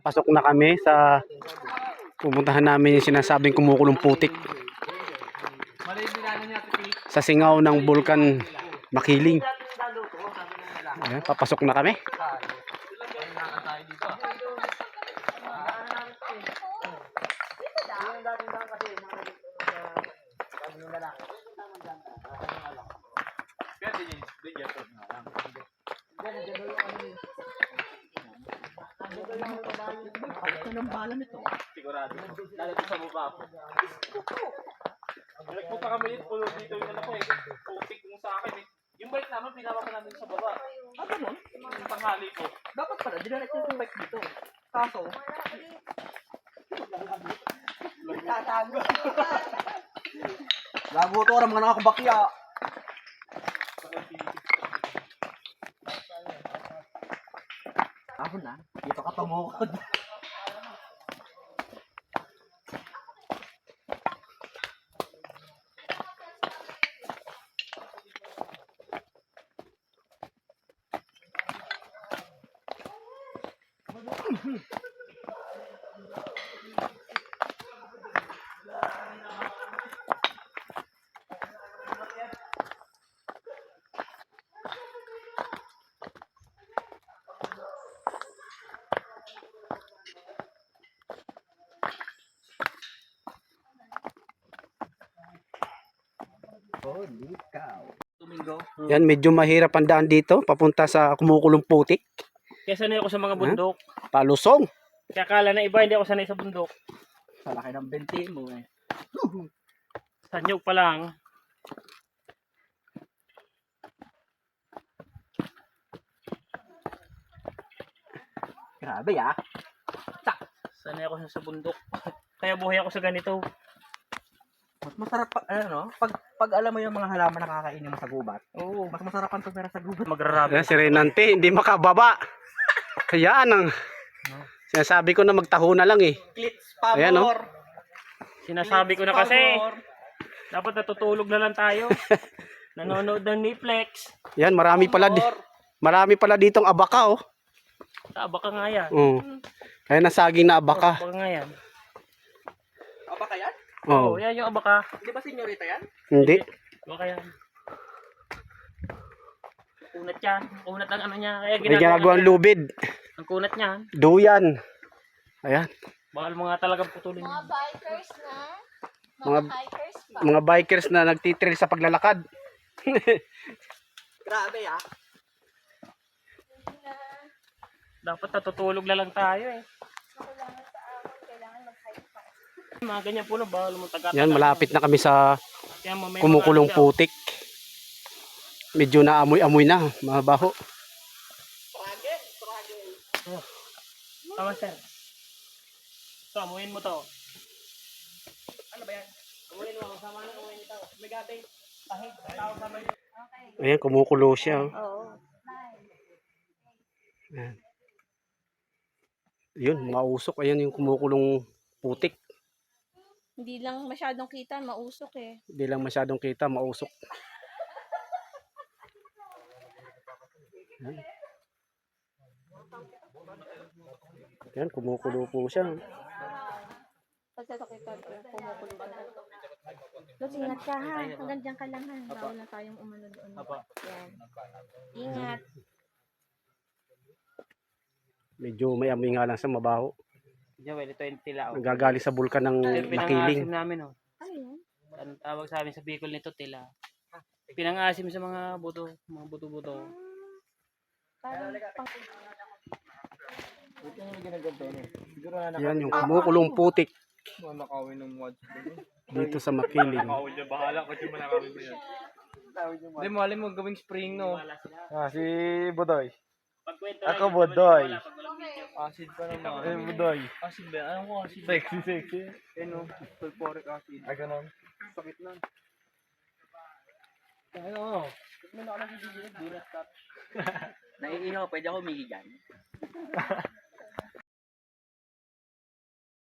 Pasok na kami sa pupuntahan namin yung sinasabing kumukulong putik sa singaw ng Bulkan Makiling. Ayan, papasok na kami. Ng balam ito. Sigurado. Lalo sa baba po. Nagpunta kami pulo dito yung anak ko eh. Putik mo sa akin eh. Yung bike namin, pinama pa namin sa baba. Ah, ganun? Yung tanghali po. Dapat pala, dinarect yung bike dito. Kaso, tatago. Lago to, orang mga nakakabakya. Ako na, dito ka tumukod. Holy cow. Domingo. Yan, medyo mahirap ang daan dito papunta sa kumukulong putik. Kaya sanay ako sa mga bundok. Palusong. Kaya akala na iba, hindi ako sanay sa bundok. Sa laki ng benti mo eh. Sa nyug pa lang. Grabe ah. Sanay ako sa bundok. Kaya buhay ako sa ganito. Mas masarap pa, ano, pag alam mo yung mga halaman na kakainin mo sa gubat. Oo. Mas masarap ang tumira sa gubat. Magrarabi. Ayan, si Renante, hindi makababa. Kaya ang sinasabi ko na magtaho na lang eh. Clits, pabor. Ayan, no? Sinasabi ko na kasi. Dapat natutulog na lang tayo. Nanonood ng Netflix. Yan, marami pala ditong abaka oh. Baka nga yan. Oo. Kaya nasaging na abaka. Baka nga yan. Abaka yan? Oo. Oo, yan yung abaka. Di ba senyorita yan? Hindi. Baka yan. Kunat yan. Kunat ang ano niya. Kaya May ginagawang niya. lubid. Ang kunat niya. Duyan. Ayan. Bakal mga talagang putulin. Mga bikers na. Mga- Mga hikers pa. Mga bikers na nagtitrail sa paglalakad. Grabe ah. Dapat natutulog na lang tayo eh. Kailangan sa amin, kailangan mag-hike pa. Mga ganyan po na bawal mo taga. Yan, malapit na kami sa Kaya may kumukulong mga putik. Medyo naamoy-amoy na. Mabaho. Tama sir. Ito, amuhin mo to. Ano ba yan? Amuhin mo. Sama na amuhin ito. May gabi. Pahig. Tawag naman. Ayan, kumukulo siya. Oh. Oo. Ayan. Yun, mga usok. Ayan yung kumukulong putik. Hindi lang masyadong kita, mausok eh. Hindi lang masyadong kita, mausok. Ayan. Ayan, kumukulo po siya. Pagka kita, kumukulo ka. Lord, ingat ka ha. Hanggang dyan ka lang ha. Bawal na tayong umano doon. Yan. Ingat. Medyo may amoy nga lang sa mabaho. Joel, ito yung tila. Nagagaling sa bulkan ng Makiling. Pinangasim namin oh. Ayun. Ang tawag sa amin sa Bicol nito tila. Pinangasim sa mga buto. Mga buto-buto. Parang pang... Yan yung kumukulong putik Nakawin ng watch. dito sa Makiling. Bahala ko yung manakawin mo yan. Hindi mo alam mo gawing spring no. Si Bodoy. Pagkwento Ako, lang, Bodoy. wala pag walang video. Acid pa naman. Si Bodoy. Acid ba? Alam ko acid. Sexy. Eh no, sulfuric acid. Ay, ganun. Sakit na. Ano? Tignan ako ng video, do not stop. Naiihaw, pwede ako umihi dyan.